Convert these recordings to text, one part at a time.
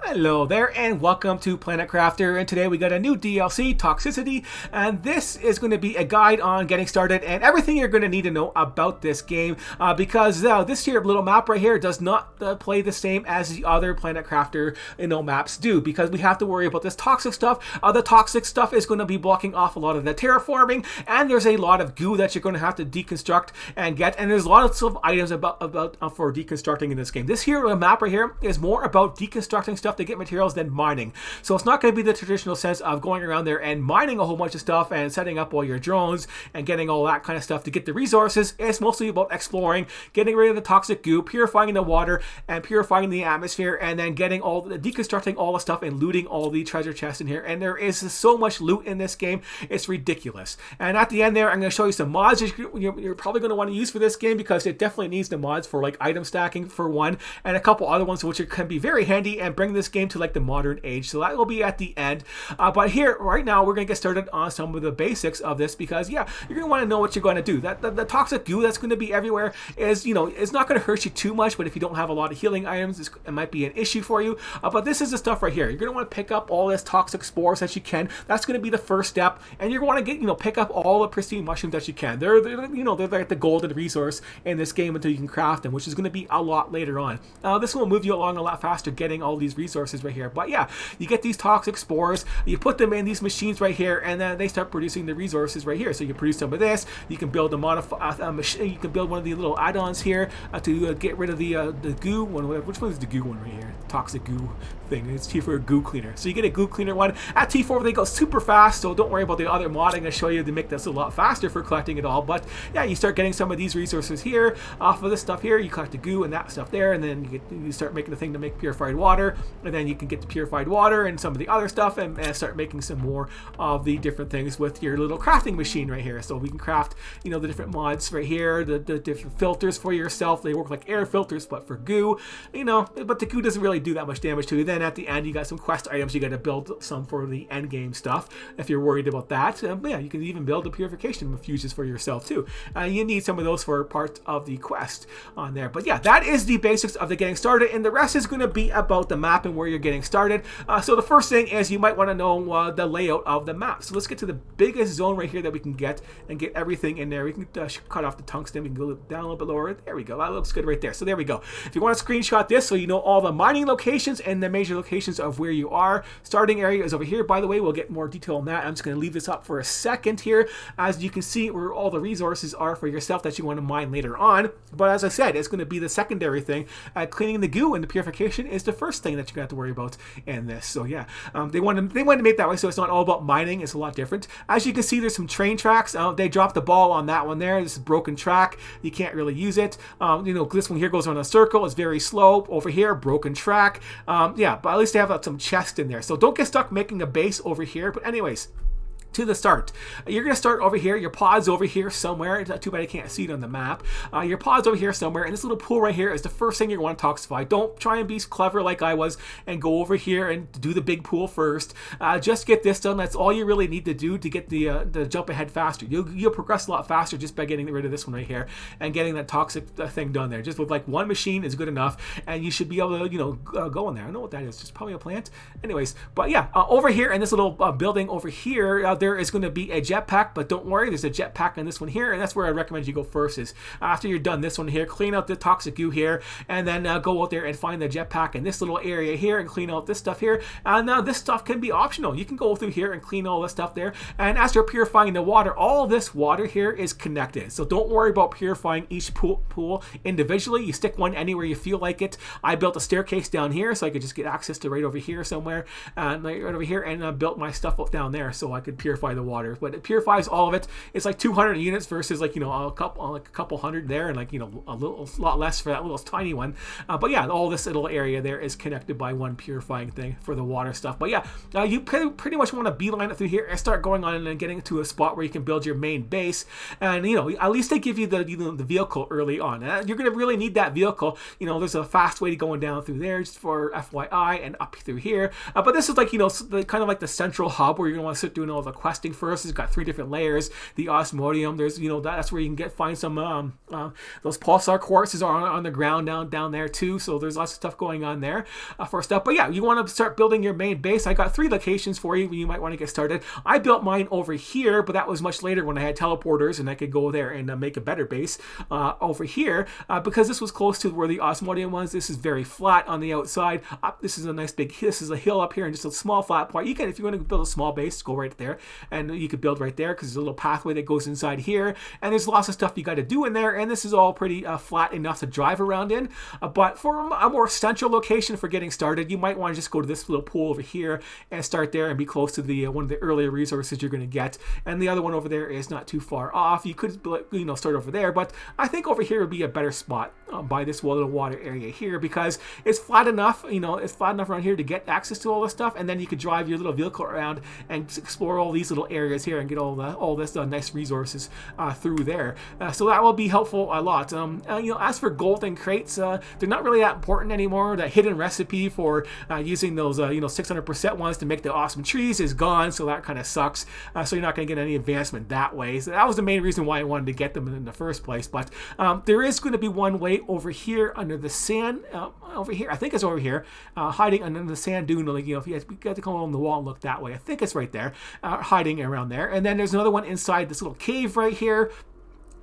Hello there and welcome to Planet Crafter, and today we got a new DLC, Toxicity, and this is going to be a guide on getting started and everything you're going to need to know about this game because this here little map right here does not play the same as the other Planet Crafter maps do, because we have to worry about this toxic stuff. The toxic stuff is going to be blocking off a lot of the terraforming, and there's a lot of goo that you're going to have to deconstruct and get, and there's lots of items for deconstructing in this game. This here map right here is more about deconstructing stuff to get materials than mining. So it's not going to be the traditional sense of going around there and mining a whole bunch of stuff and setting up all your drones and getting all that kind of stuff to get the resources. It's mostly about exploring, getting rid of the toxic goo, purifying the water and purifying the atmosphere, and then deconstructing all the stuff and looting all the treasure chests in here. And there is so much loot in this game, it's ridiculous. And at the end there, I'm going to show you some mods you're probably going to want to use for this game, because it definitely needs the mods for like item stacking for one, and a couple other ones which can be very handy and bring this game to like the modern age. So that will be at the end. But here right now we're going to get started on some of the basics of this, because yeah, you're going to want to know what you're going to do. The toxic goo that's going to be everywhere is, it's not going to hurt you too much, but if you don't have a lot of healing items, it might be an issue for you. But this is the stuff right here. You're going to want to pick up all this toxic spores that you can. That's going to be the first step, and you're going to get pick up all the pristine mushrooms that you can. They're like the golden resource in this game until you can craft them, which is going to be a lot later on. This will move you along a lot faster getting all these resources right here. But yeah, you get these toxic spores, you put them in these machines right here, and then they start producing the resources right here. So you can produce some of this. You can build a machine. You can build one of the little add-ons here to get rid of the goo one. Which one is the goo one right here? Toxic goo thing. It's T for a goo cleaner. So you get a goo cleaner one. At T4 they go super fast, so don't worry about the other mod. I'm going to show you to make this a lot faster for collecting it all. But yeah, you start getting some of these resources here off of this stuff here. You collect the goo and that stuff there, and then you start making the thing to make purified water, and then you can get the purified water and some of the other stuff, and start making some more of the different things with your little crafting machine right here. So we can craft the different mods right here, the different filters for yourself. They work like air filters but for goo, but the goo doesn't really do that much damage to you. Then at the end you got some quest items. You got to build some for the end game stuff if you're worried about that. Yeah, you can even build the purification fuses for yourself too. You need some of those for part of the quest on there. But yeah, that is the basics of the getting started, and the rest is going to be about the map and where you're getting started. So the first thing is you might want to know the layout of the map. So let's get to the biggest zone right here that we can get and get everything in there. We can cut off the tungsten. We can go down a little bit lower. There we go. That looks good right there. So there we go. If you want to screenshot this so you know all the mining locations and the major locations of where you are. Starting area is over here, by the way. We'll get more detail on that. I'm just going to leave this up for a second here, as you can see where all the resources are for yourself that you want to mine later on. But as I said, it's going to be the secondary thing. Cleaning the goo and the purification is the first thing that you're going to have to worry about in this. So yeah, they wanted to make it that way, so it's not all about mining. It's a lot different. As you can see, there's some train tracks. They dropped the ball on that one there. This is a broken track. You can't really use it. This one here goes around a circle. It's very slow. Over here, broken track. Yeah, but at least they have some chest in there. So don't get stuck making a base over here. But anyways, to the start. You're going to start over here. Your pod's over here somewhere. It's not too bad I can't see it on the map. Your pod's over here somewhere, and this little pool right here is the first thing you want to toxify. Don't try and be clever like I was and go over here and do the big pool first. Just get this done. That's all you really need to do to get the jump ahead faster. You'll progress a lot faster just by getting rid of this one right here and getting that toxic thing done there. Just with like one machine is good enough, and you should be able to go in there. I don't know what that is. Just probably a plant. Anyways, but yeah, over here in this little building over here, there is going to be a jetpack, but don't worry, there's a jetpack on this one here, and that's where I recommend you go first. Is after you're done this one here, clean out the toxic goo here, and then go out there and find the jetpack in this little area here and clean out this stuff here. And now this stuff can be optional. You can go through here and clean all this stuff there, and as you're purifying the water, all this water here is connected, so don't worry about purifying each pool individually. You stick one anywhere you feel like it. I built a staircase down here so I could just get access to right over here somewhere, right over here, and I built my stuff up down there so I could purify the water. But it purifies all of it. It's like 200 units versus like a couple hundred there, and like a lot less for that little tiny one. But yeah, all this little area there is connected by one purifying thing for the water stuff. But yeah, you pretty much want to beeline it through here and start going on and getting to a spot where you can build your main base. And at least they give you the vehicle early on. You're going to really need that vehicle. There's a fast way to going down through there, just for FYI, and up through here. But this is like kind of like the central hub where you're going to want to start doing all the questing first. It's got 3 different layers. The osmodium, there's, you know, that's where you can find some those pulsar quartzes are on the ground down there too. So there's lots of stuff going on there for stuff. But yeah, you want to start building your main base. I got 3 locations for you. You might want to get started. I built mine over here, but that was much later when I had teleporters and I could go there and make a better base over here because this was close to where the osmodium was. This is very flat on the outside. This is a nice big, this is a hill up here and just a small flat part. You can, if you want to build a small base, go right there and you could build right there because there's a little pathway that goes inside here and there's lots of stuff you got to do in there, and this is all pretty flat enough to drive around in. But for a more central location for getting started, you might want to just go to this little pool over here and start there and be close to the one of the earlier resources you're going to get. And the other one over there is not too far off. You could, you know, start over there, but I think over here would be a better spot by this little water area here because it's flat enough, you know, it's flat enough around here to get access to all this stuff, and then you could drive your little vehicle around and explore all these little areas here and get all this nice resources through there. So that will be helpful a lot. You know, as for golden crates, they're not really that important anymore. That hidden recipe for using those you know, 600% ones to make the awesome trees is gone, so that kind of sucks. So you're not going to get any advancement that way. So that was the main reason why I wanted to get them in the first place. But there is going to be one way over here under the sand, over here, I think it's over here, hiding under the sand dune. Like, you know, if you got to come along the wall and look that way, I think it's right there, hiding around there. And then there's another one inside this little cave right here.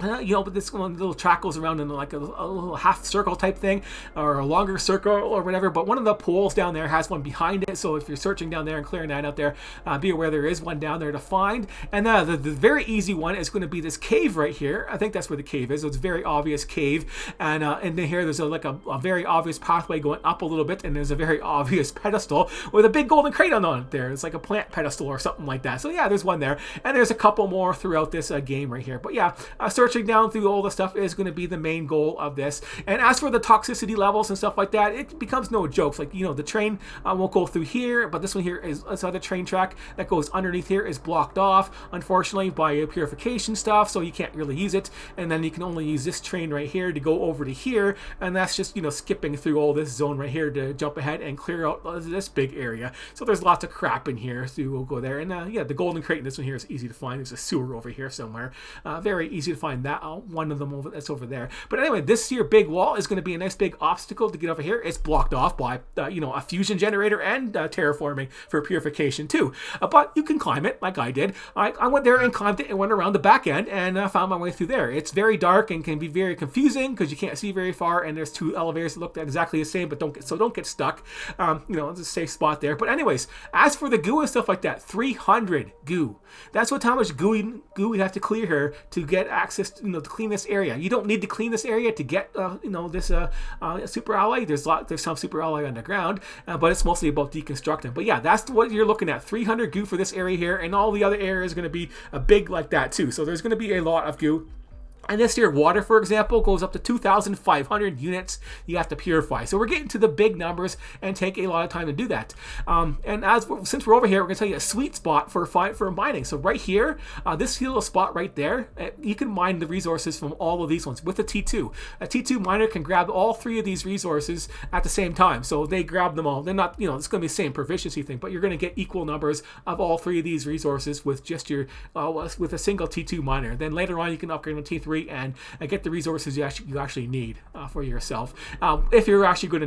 You know, but this one little track goes around in like a little half circle type thing, or a longer circle or whatever. But one of the poles down there has one behind it. So if you're searching down there and clearing that out there, be aware there is one down there to find. And the very easy one is going to be this cave right here. I think that's where the cave is. So it's a very obvious cave. And in here, there's like a very obvious pathway going up a little bit. And there's a very obvious pedestal with a big golden crate on it there. It's like a plant pedestal or something like that. So yeah, there's one there. And there's a couple more throughout this game right here. But yeah, searching down through all the stuff is going to be the main goal of this. And as for the toxicity levels and stuff like that, it becomes no jokes. Like, you know, the train won't go through here, but this one here is this other train track that goes underneath here is blocked off, unfortunately, by purification stuff, so you can't really use it. And then you can only use this train right here to go over to here, and that's just, you know, skipping through all this zone right here to jump ahead and clear out this big area. So there's lots of crap in here, so we'll go there. And yeah, the golden crate in this one here is easy to find. There's a sewer over here somewhere. Very easy to find that. One of them that's over there. But anyway, this here big wall is going to be a nice big obstacle to get over here. It's blocked off by you know, a fusion generator and terraforming for purification too. But you can climb it like I did. I went there and climbed it and went around the back end and found my way through there. It's very dark and can be very confusing because you can't see very far, and there's 2 elevators that look exactly the same, but don't get stuck. You know, it's a safe spot there. But anyways, as for the goo and stuff like that, 300 goo. That's how much goo we have to clear here to get access to, you know, to clean this area. You don't need to clean this area to get you know, this super alloy. There's some super alloy underground, but it's mostly about deconstructing. But yeah, that's what you're looking at. 300 goo for this area here, and all the other areas are going to be a big like that too. So there's going to be a lot of goo. And this here water, for example, goes up to 2,500 units you have to purify. So we're getting to the big numbers and take a lot of time to do that. And since we're over here, we're going to tell you a sweet spot for mining. So right here, this little spot right there, you can mine the resources from all of these ones with a T2. A T2 miner can grab all 3 of these resources at the same time. So they grab them all. They're not, you know, it's going to be the same proficiency thing, but you're going to get equal numbers of all 3 of these resources with just your with a single T2 miner. Then later on, you can upgrade to T3 and get the resources you actually need for yourself, if you're actually going to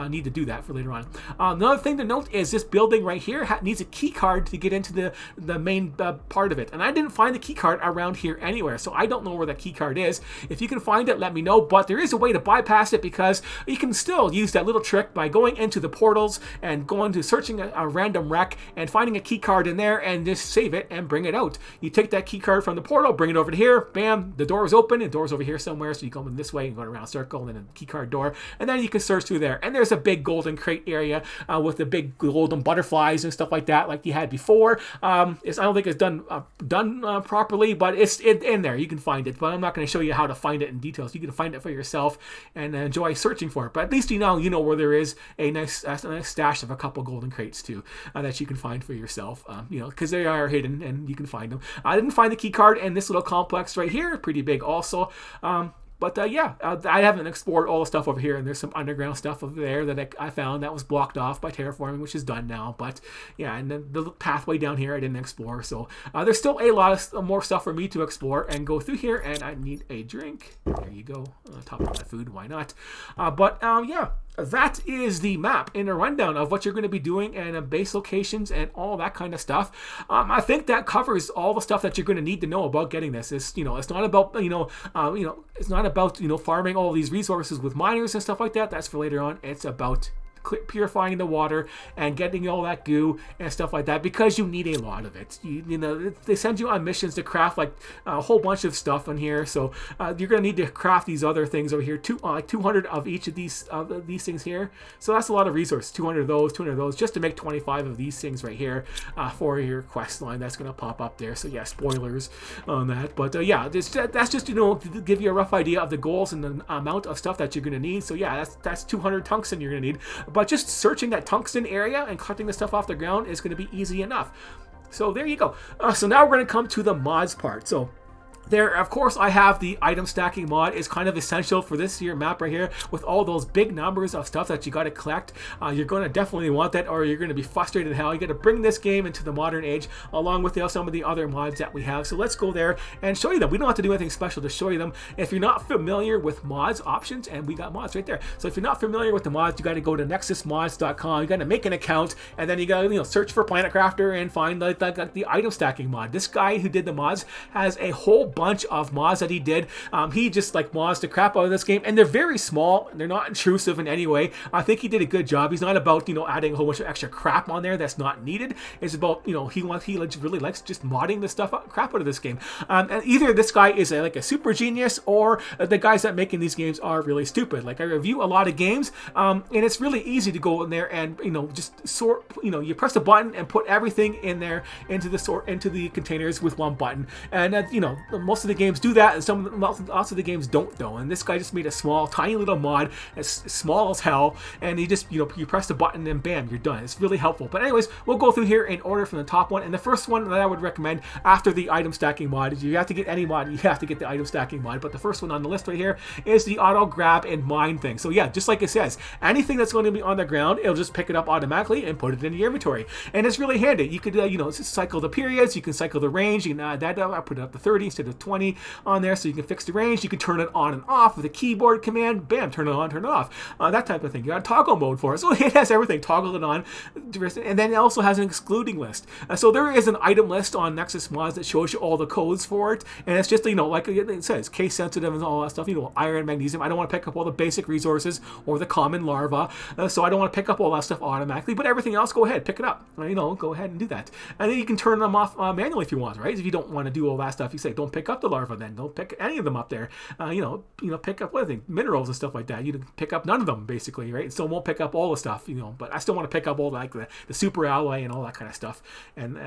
need to do that for later on. Another thing to note is this building right here needs a key card to get into the main part of it, and I didn't find the key card around here anywhere, so I don't know where that key card is. If you can find it, let me know. But there is a way to bypass it, because you can still use that little trick by going into the portals and going to searching a random wreck and finding a key card in there and just save it and bring it out. You take that key card from the portal, bring it over to here, bam, the door is open, and door's over here somewhere, so you go in this way and go around a circle and then a key card door, and then you can search through there. And there's a big golden crate area with the big golden butterflies and stuff like that, like you had before. I don't think it's done properly, but it's in there. You can find it, but I'm not going to show you how to find it in details. You can find it for yourself and enjoy searching for it. But at least you know where there is a nice stash of a couple golden crates too that you can find for yourself. You know, because they are hidden and you can find them. I didn't find the key card in this little complex right here. Pretty big also. But yeah, I haven't explored all the stuff over here, and there's some underground stuff over there that I found that was blocked off by terraforming, which is done now. But yeah, and then the pathway down here I didn't explore, so there's still a lot of more stuff for me to explore and go through here. And I need a drink. There you go. Top of my food, why not? Yeah, that is the map in a rundown of what you're going to be doing and base locations and all that kind of stuff. I think that covers all the stuff that you're going to need to know about getting this. It's not about it's not about farming all these resources with miners and stuff like that. That's for later on. It's about purifying the water and getting all that goo and stuff like that, because you need a lot of it. They send you on missions to craft like a whole bunch of stuff in here, so you're gonna need to craft these other things over here, like 200 of each of these things here. So that's a lot of resources, 200 of those, just to make 25 of these things right here for your quest line that's gonna pop up there. So yeah, spoilers on that, but yeah, that's just to give you a rough idea of the goals and the amount of stuff that you're gonna need. So yeah, that's 200 tungsten you're gonna need. But just searching that tungsten area and collecting the stuff off the ground is going to be easy enough. So there you go. So now we're going to come to the mods part. So there, of course, I have the item stacking mod. Is kind of essential for this here map right here with all those big numbers of stuff that you got to collect. You're going to definitely want that, or you're going to be frustrated as hell. You got to bring this game into the modern age along with some of the other mods that we have. So let's go there and show you them. We don't have to do anything special to show you them. If you're not familiar with mods options, and we got mods right there. So if you're not familiar with the mods, you got to go to nexusmods.com. You got to make an account, and then you got to search for Planet Crafter and find the item stacking mod. This guy who did the mods has a whole bunch of mods that he did. He just mods the crap out of this game, and they're very small. They're not intrusive in any way. I think he did a good job. He's not about adding a whole bunch of extra crap on there that's not needed. It's about he really likes just modding the crap out of this game. And either this guy is a super genius, or the guys that making these games are really stupid. Like, I review a lot of games, and it's really easy to go in there and just sort. You press the button and put everything in there into the containers with one button. And most of the games do that, and lots of the games don't though. And this guy just made a small, tiny little mod, as small as hell, and he just you press the button and bam, you're done. It's really helpful. But anyways, we'll go through here in order from the top one. And the first one that I would recommend after the item stacking mod is, you have to get any mod, you have to get the item stacking mod. But the first one on the list right here is the auto grab and mine thing. So yeah, just like it says, anything that's going to be on the ground, it'll just pick it up automatically and put it in your inventory. And it's really handy. You could cycle the periods, you can cycle the range, you can add that up. I put it up to 30 instead of 20 on there, so you can fix the range. You can turn it on and off with a keyboard command. Bam, turn it on, turn it off. That type of thing. You got a toggle mode for it, so it has everything. Toggle it on, and then it also has an excluding list. So there is an item list on Nexus Mods that shows you all the codes for it, and it's just like it says, case sensitive and all that stuff. Iron, magnesium. I don't want to pick up all the basic resources or the common larva, so I don't want to pick up all that stuff automatically. But everything else, go ahead, pick it up. Go ahead and do that, and then you can turn them off manually if you want, right? If you don't want to do all that stuff, you say don't pick up the larva, then don't pick any of them up there. Pick up minerals and stuff like that. You pick up none of them basically, right? It still won't pick up all the stuff, but I still want to pick up all the super alloy and all that kind of stuff, and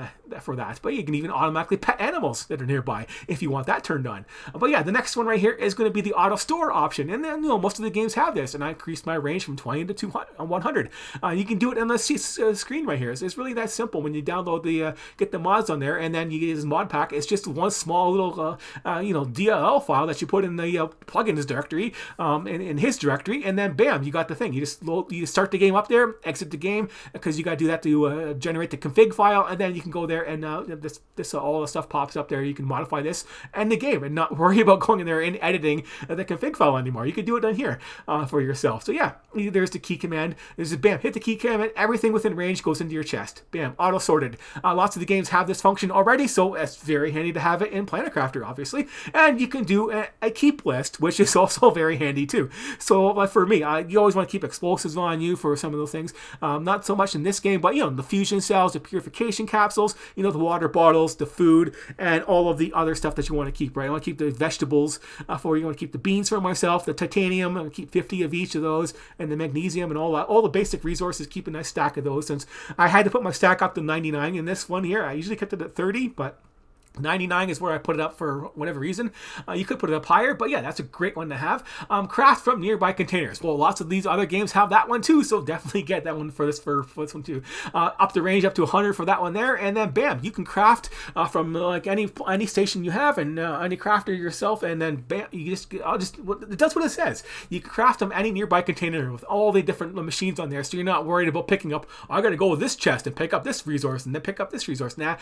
for that. But you can even automatically pet animals that are nearby if you want that turned on. But yeah, the next one right here is going to be the auto store option, and then most of the games have this, and I increased my range from 20 to 100. You can do it on the screen right here. It's really that simple. When you download get the mods on there, and then you get this mod pack. It's just one small little DLL file that you put in the plugins directory, in his directory, and then bam, you got the thing. You just start the game up there, exit the game, because you got to do that to generate the config file, and then you can go there and this all the stuff pops up there. You can modify this and the game, and not worry about going in there and editing the config file anymore. You can do it on here for yourself. So yeah, there's the key command. There's a bam, hit the key command. Everything within range goes into your chest. Bam, auto sorted. Lots of the games have this function already, so it's very handy to have it in Planet Crafter, obviously. And you can do a keep list, which is also very handy too. So for me, you always want to keep explosives on you for some of those things. Not so much in this game, but the fusion cells, the purification capsules, the water bottles, the food, and all of the other stuff that you want to keep, right? I want to keep the vegetables for you. I want to keep the beans for myself, the titanium, I want to keep 50 of each of those, and the magnesium and all that, all the basic resources, keep a nice stack of those, since I had to put my stack up to 99 in this one here. I usually kept it at 30, but $99 is where I put it up for whatever reason. You could put it up higher, but yeah, that's a great one to have. Craft from nearby containers. Well, lots of these other games have that one too, so definitely get that one for this one too. Up the range up to 100 for that one there, and then bam, you can craft from like any station you have and any crafter yourself, and then bam, you it does what it says. You can craft from any nearby container with all the different machines on there, so you're not worried about picking up. I got to go with this chest and pick up this resource and then pick up this resource. Nah,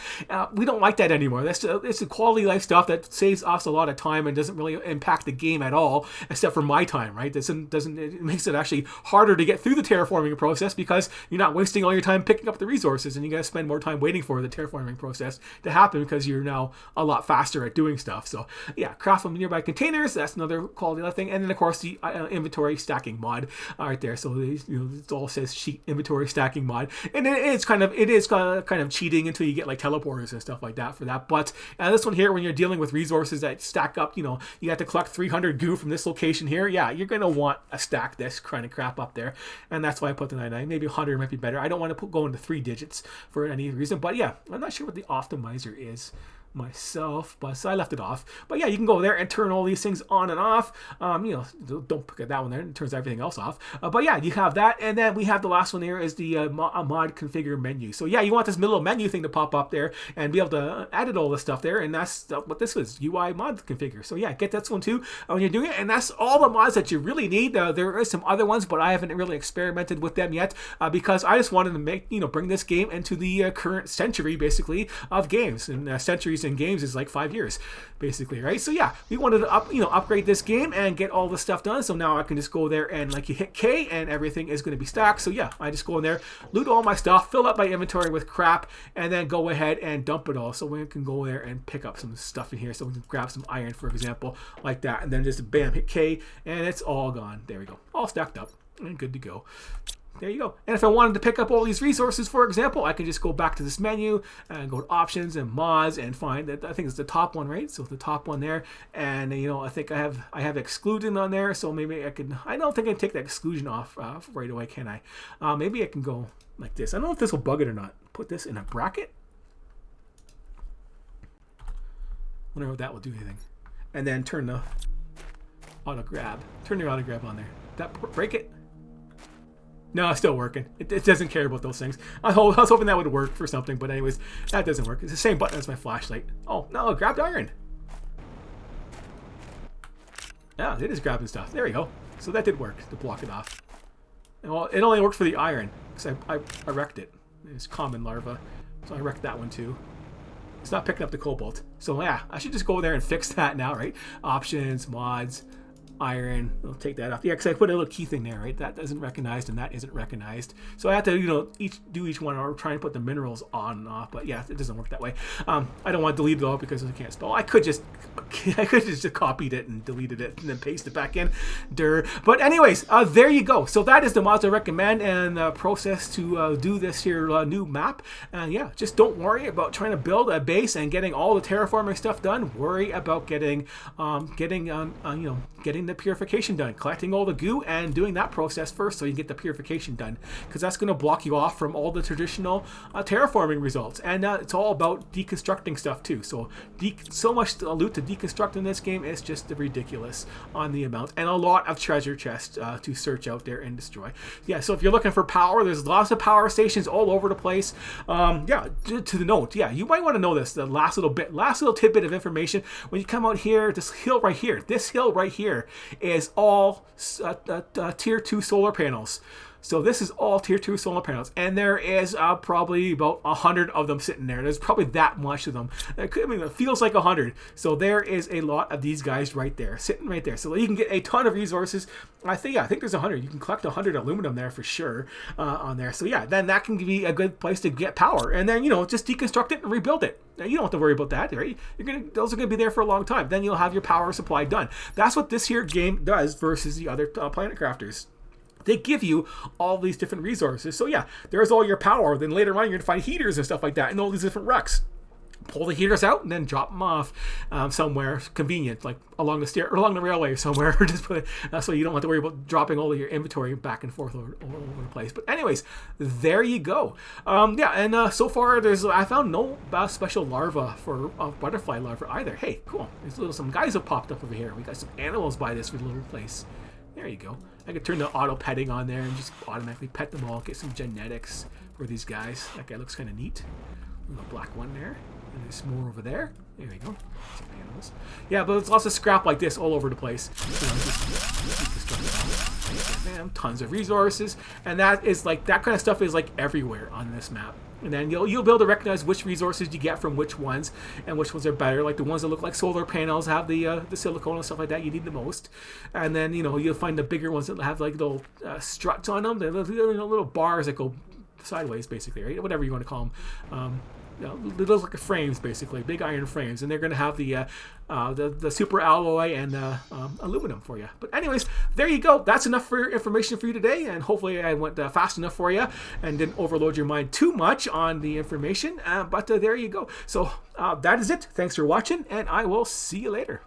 we don't like that anymore. It's a quality life stuff that saves us a lot of time and doesn't really impact the game at all, except for my time, right? It makes it actually harder to get through the terraforming process because you're not wasting all your time picking up the resources, and you got to spend more time waiting for the terraforming process to happen because you're now a lot faster at doing stuff. So yeah, craft from nearby containers. That's another quality life thing, and then of course the inventory stacking mod right there. So it all says sheet inventory stacking mod, and it is kind of cheating until you get like teleporters and stuff like that for that, but this one here, when you're dealing with resources that stack up, you have to collect 300 goo from this location here. Yeah, you're going to want a stack this kind of crap up there. And that's why I put the 99. Maybe 100 might be better. I don't want to go into 3 digits for any reason. But yeah, I'm not sure what the optimizer is myself, but so I left it off. But yeah, you can go there and turn all these things on and off. Don't put that one there. It turns everything else off. But yeah, you have that, and then we have the last one here is the mod configure menu. So yeah, you want this little menu thing to pop up there and be able to edit all this stuff there, and that's what this is, UI mod configure. So yeah, get that one too when you're doing it, and that's all the mods that you really need. There is some other ones, but I haven't really experimented with them yet because I just wanted to bring this game into the current century, basically, of games. And centuries in games is like 5 years, basically, right? So yeah, we wanted to upgrade this game and get all the stuff done. So now I can just go there and like you hit K and everything is going to be stacked. So yeah, I just go in there, loot all my stuff, fill up my inventory with crap, and then go ahead and dump it all. So we can go there and pick up some stuff in here. So we can grab some iron, for example, like that, and then just bam, hit K, and it's all gone. There we go, all stacked up and good to go. There you go. And if I wanted to pick up all these resources, for example, I can just go back to this menu and go to options and mods and find that. I think it's the top one, right? So the top one there, and I think I have excluding on there, so maybe I can. I don't think I can take that exclusion off right away, can I? Maybe I can go like this. I don't know if this will bug it or not. Put this in a bracket. Wonder if that will do anything. And then turn the auto grab. Turn your auto grab on there. That break it. No, it's still working. It doesn't care about those things. I was hoping that would work for something, but anyways, that doesn't work. It's the same button as my flashlight. Oh, no, it grabbed iron. Yeah, it is grabbing stuff. There we go. So that did work to block it off. Well, it only worked for the iron, because I wrecked it. It's common larva, so I wrecked that one too. It's not picking up the cobalt. So yeah, I should just go there and fix that now, right? Options, mods, iron, I'll take that off. Yeah, because I put a little key thing there, right? That isn't recognized and that isn't recognized. So I have to, do each one or try and put the minerals on and off. But yeah, it doesn't work that way. I don't want to delete it all because I can't spell. I could just copied it and deleted it and then paste it back in. But anyways, there you go. So that is the mods I recommend and the process to do this here new map. And yeah, just don't worry about trying to build a base and getting all the terraforming stuff done. Worry about getting the purification done, collecting all the goo and doing that process first so you can get the purification done, because that's going to block you off from all the traditional terraforming results. And it's all about deconstructing stuff too. So so much loot to deconstruct in this game is just ridiculous on the amount, and a lot of treasure chests to search out there and destroy. Yeah, so if you're looking for power, there's lots of power stations all over the place. Yeah, to the note, yeah, you might want to know this, the last little tidbit of information. When you come out here, this hill right here is all tier 2 solar panels. So this is all tier 2 solar panels, and there is probably about 100 of them sitting there. There's probably that much of them. It feels like 100. So there is a lot of these guys right there, sitting right there. So you can get a ton of resources. I think there's 100. You can collect 100 aluminum there for sure on there. So yeah, then that can be a good place to get power, and then just deconstruct it and rebuild it. Now, you don't have to worry about that, right? Those are going to be there for a long time. Then you'll have your power supply done. That's what this here game does versus the other Planet Crafters. They give you all these different resources. So yeah, there's all your power. Then later on, you're going to find heaters and stuff like that and all these different wrecks. pull the heaters out and then drop them off somewhere convenient, like along the stair or along the railway somewhere. Just put it, so you don't have to worry about dropping all of your inventory back and forth all over the place. But anyways, there you go. Yeah, and so far I found no special larva for butterfly larva either. Hey, cool. There's some guys have popped up over here. We got some animals by this little place. There you go. I could turn the auto petting on there and just automatically pet them all. Get some genetics for these guys. That guy looks kind of neat. A black one there. And there's more over there. There we go. Some animals. Yeah, but there's lots of scrap like this all over the place. Tons of resources, and that kind of stuff is like everywhere on this map. And then you'll be able to recognize which resources you get from which ones, and which ones are better. Like the ones that look like solar panels have the silicone and stuff like that you need the most. And then you'll find the bigger ones that have like little struts on them, the little bars that go sideways, basically, right? Whatever you want to call them. Little like frames, basically, big iron frames, and they're going to have the super alloy and aluminum for you. But anyways, there you go. That's enough for information for you today, and hopefully I went fast enough for you and didn't overload your mind too much on the information. But there you go. So that is it. Thanks for watching, and I will see you later.